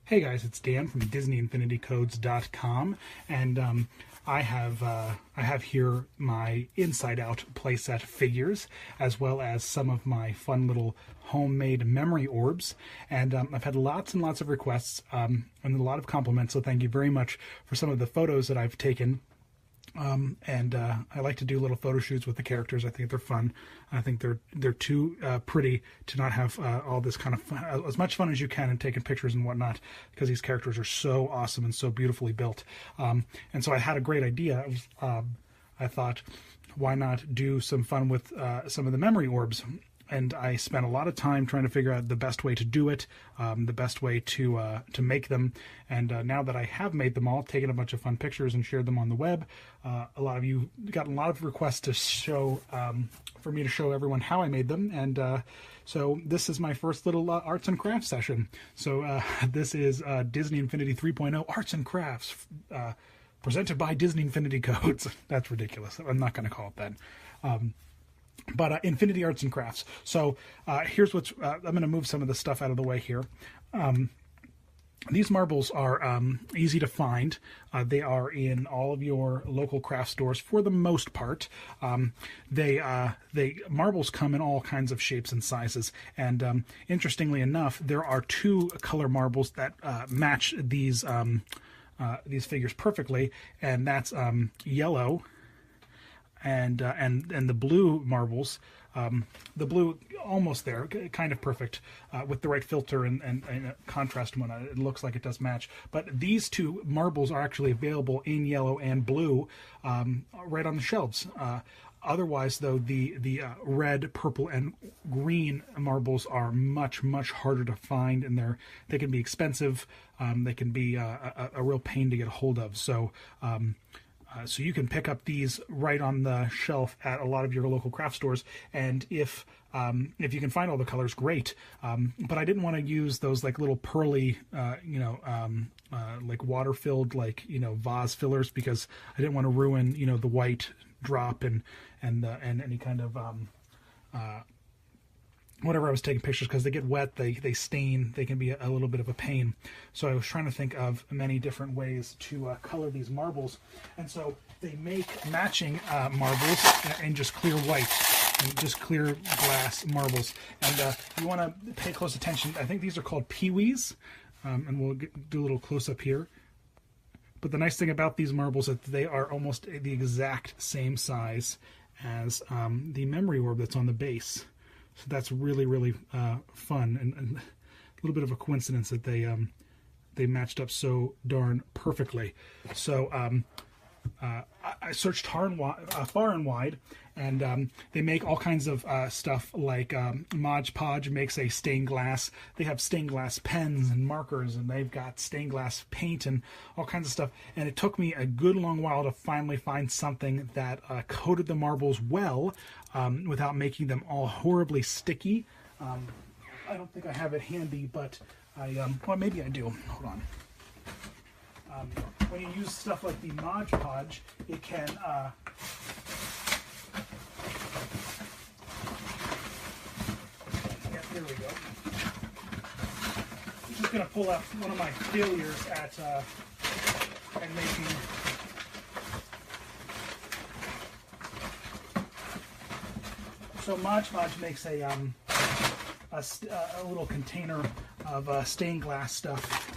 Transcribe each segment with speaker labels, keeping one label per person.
Speaker 1: Hey guys, it's Dan from DisneyInfinityCodes.com, and I have here my Inside Out playset figures, as well as some of my fun little homemade memory orbs. And I've had lots and lots of requests and a lot of compliments, so thank you very much for some of the photos that I've taken. I like to do little photo shoots with the characters. I think they're fun. I think they're too pretty to not have all this kind of fun, as much fun as you can in taking pictures and whatnot, because these characters are so awesome and so beautifully built. And so I had a great idea. I thought, why not do some fun with some of the memory orbs? And I spent a lot of time trying to figure out the best way to do it, the best way to make them. And now that I have made them all, taken a bunch of fun pictures and shared them on the web, a lot of you got a lot of requests to show, for me to show everyone how I made them. And so this is my first little arts and crafts session. So this is Disney Infinity 3.0 Arts and Crafts, presented by Disney Infinity Codes. That's ridiculous. I'm not going to call it that. But Infinity Arts and Crafts. So here's what's... I'm going to move some of the stuff out of the way here. These marbles are easy to find. They are in all of your local craft stores for the most part. Marbles come in all kinds of shapes and sizes. And interestingly enough, there are two color marbles that match these figures perfectly, and that's yellow and the blue marbles. The blue almost there, kind of perfect, with the right filter and contrast and whatnot. It looks like it does match. But these two marbles are actually available in yellow and blue, right on the shelves. Otherwise, though, the red, purple, and green marbles are much harder to find, and they can be expensive. They can be a real pain to get a hold of. So you can pick up these right on the shelf at a lot of your local craft stores, and if you can find all the colors, great. But I didn't want to use those like little pearly, like water-filled, like vase fillers, because I didn't want to ruin the white drop and any kind of whatever I was taking pictures, because they get wet, they stain, they can be a little bit of a pain. So I was trying to think of many different ways to color these marbles. And so they make matching marbles in just clear white, and just clear glass marbles. And you want to pay close attention. I think these are called peewees, and we'll do a little close-up here. But the nice thing about these marbles is that they are almost the exact same size as the memory orb that's on the base. So that's really fun, and a little bit of a coincidence that they matched up so darn perfectly. So I searched far and wide, and they make all kinds of stuff like Mod Podge makes a stained glass. They have stained glass pens and markers, and they've got stained glass paint and all kinds of stuff. And it took me a good long while to finally find something that coated the marbles well, without making them all horribly sticky. I don't think I have it handy, but well, maybe I do. Hold on. When you use stuff like the Mod Podge, it can yeah, there we go. I'm just going to pull out one of my failures at making so Mod Podge makes a little container of stained glass stuff,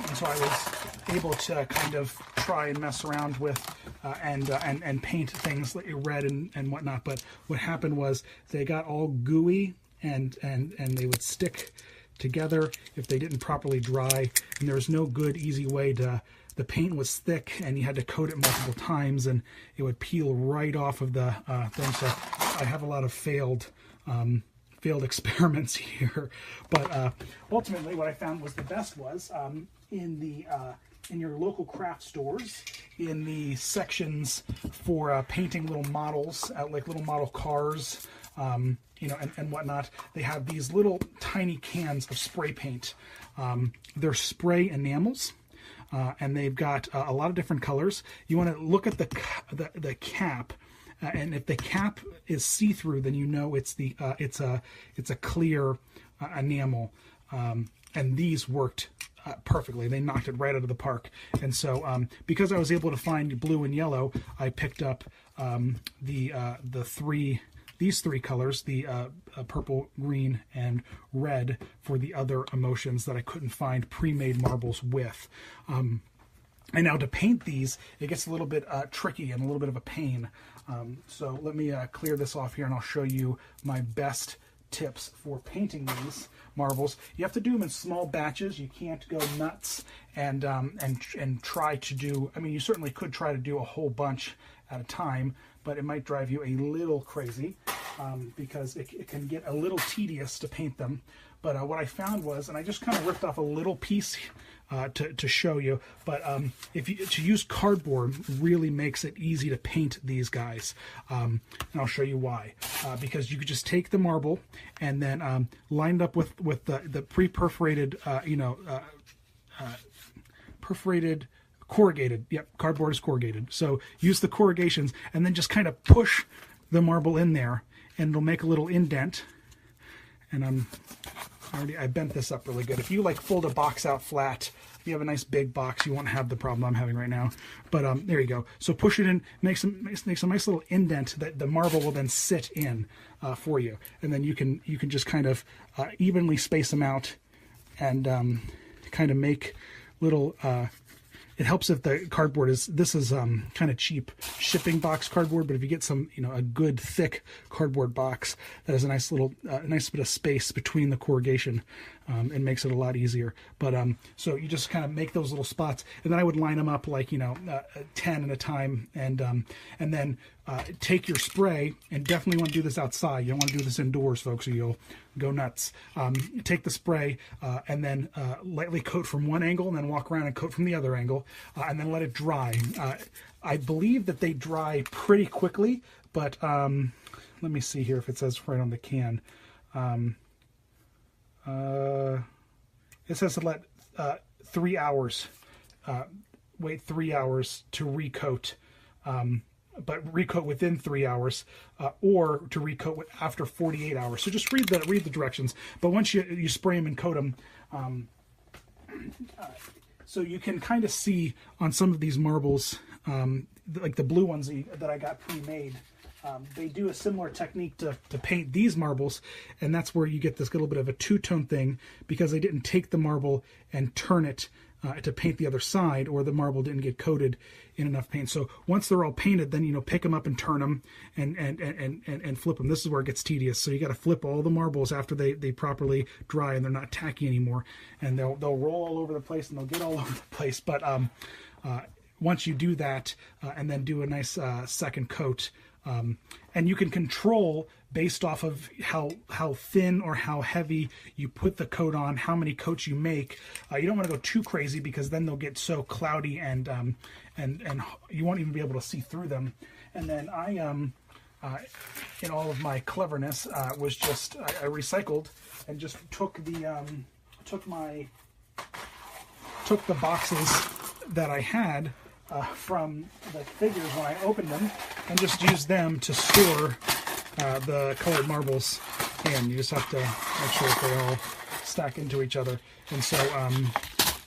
Speaker 1: and so I was able to kind of try and mess around with and paint things like red and whatnot. But what happened was they got all gooey and they would stick together if they didn't properly dry, and there was no good easy way to. The paint was thick, and you had to coat it multiple times, and it would peel right off of the thing. So I have a lot of failed experiments here, but ultimately what I found was the best was in your local craft stores, in the sections for painting little models, like little model cars, and whatnot. They have these little tiny cans of spray paint. They're spray enamels. And they've got a lot of different colors. You want to look at the cap, and if the cap is see-through, then you know it's a clear enamel. And these worked perfectly. They knocked it right out of the park. And so because I was able to find blue and yellow, I picked up these three colors, the purple, green, and red, for the other emotions that I couldn't find pre-made marbles with. And now to paint these, it gets a little bit tricky and a little bit of a pain. So let me clear this off here, and I'll show you my best tips for painting these marbles. You have to do them in small batches. You can't go nuts and try to do, I mean, you certainly could try to do a whole bunch at a time, but it might drive you a little crazy because it can get a little tedious to paint them. But what I found was, and I just kind of ripped off a little piece to show you, but to use cardboard really makes it easy to paint these guys, and I'll show you why. Because you could just take the marble and then line it up with the pre-perforated, perforated corrugated. Yep, cardboard is corrugated. So use the corrugations and then just kind of push the marble in there, and it'll make a little indent. And I bent this up really good. If you like fold a box out flat, if you have a nice big box, you won't have the problem I'm having right now. But there you go. So push it in, make some nice little indent that the marble will then sit in for you, and then you can just kind of evenly space them out and kind of make little. It helps if the cardboard is, this is kind of cheap shipping box cardboard, but if you get some, a good thick cardboard box that has a nice little, nice bit of space between the corrugation, it makes it a lot easier. But so you just kind of make those little spots, and then I would line them up like 10 at a time, and then take your spray, and definitely want to do this outside. You don't want to do this indoors, folks, or you'll go nuts. Take the spray and then lightly coat from one angle, and then walk around and coat from the other angle, and then let it dry. I believe that they dry pretty quickly, but let me see here if it says right on the can. It says to let 3 hours, wait 3 hours to recoat. But recoat within 3 hours, or to recoat after 48 hours. So just read the directions. But once you spray them and coat them, so you can kind of see on some of these marbles, like the blue ones that I got pre-made, they do a similar technique to paint these marbles, and that's where you get this little bit of a two-tone thing, because they didn't take the marble and turn it to paint the other side, or the marble didn't get coated in enough paint. So once they're all painted, then pick them up and turn them and flip them. This is where it gets tedious. So you got to flip all the marbles after they properly dry and they're not tacky anymore, and they'll roll all over the place and they'll get all over the place. But once you do that and then do a nice second coat, and you can control based off of how thin or how heavy you put the coat on, how many coats you make. You don't want to go too crazy, because then they'll get so cloudy and you won't even be able to see through them. And then I in all of my cleverness, was just I recycled and just took the boxes that I had from the figures when I opened them, and just used them to store the colored marbles in. You just have to make sure that they all stack into each other, and so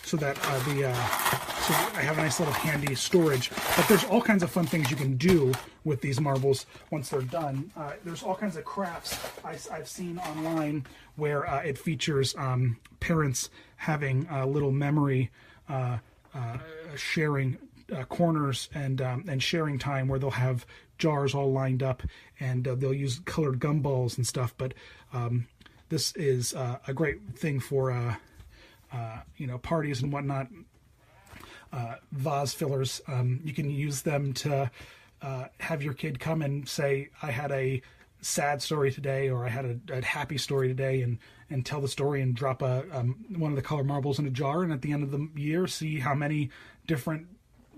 Speaker 1: so that so I have a nice little handy storage. But there's all kinds of fun things you can do with these marbles once they're done. There's all kinds of crafts I've seen online where it features parents having a little memory sharing corners and sharing time, where they'll have jars all lined up, and they'll use colored gumballs and stuff. But this is a great thing for parties and whatnot. Vase fillers, you can use them to have your kid come and say, I had a sad story today, or I had a happy story today, and tell the story, and drop one of the color marbles in a jar, and at the end of the year see how many different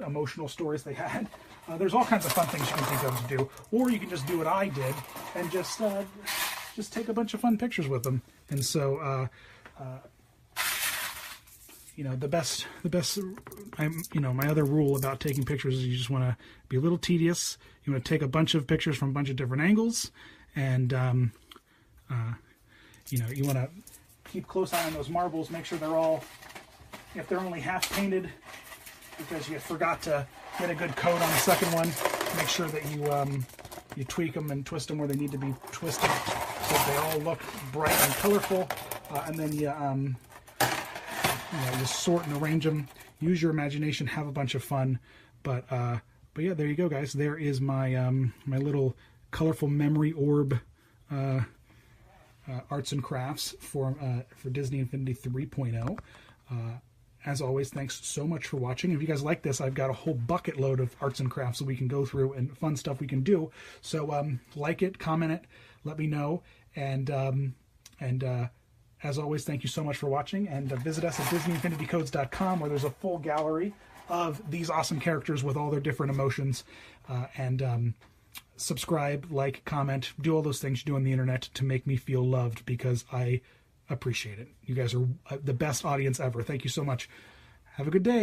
Speaker 1: emotional stories they had. There's all kinds of fun things you can think of to do, or you can just do what I did and just take a bunch of fun pictures with them. And so the best my other rule about taking pictures is you just want to be a little tedious. You want to take a bunch of pictures from a bunch of different angles, and you want to keep close eye on those marbles, make sure they're all if they're only half painted because you forgot to get a good coat on the second one. Make sure that you tweak them and twist them where they need to be twisted so they all look bright and colorful. And then you sort and arrange them. Use your imagination, have a bunch of fun. But yeah, there you go, guys. There is my my little colorful memory orb arts and crafts for Disney Infinity 3.0. As always, thanks so much for watching. If you guys like this, I've got a whole bucket load of arts and crafts that we can go through and fun stuff we can do. So like it, comment it, let me know. And as always, thank you so much for watching. And visit us at DisneyInfinityCodes.com, where there's a full gallery of these awesome characters with all their different emotions. Subscribe, like, comment, do all those things you do on the internet to make me feel loved, because I appreciate it. You guys are the best audience ever. Thank you so much. Have a good day.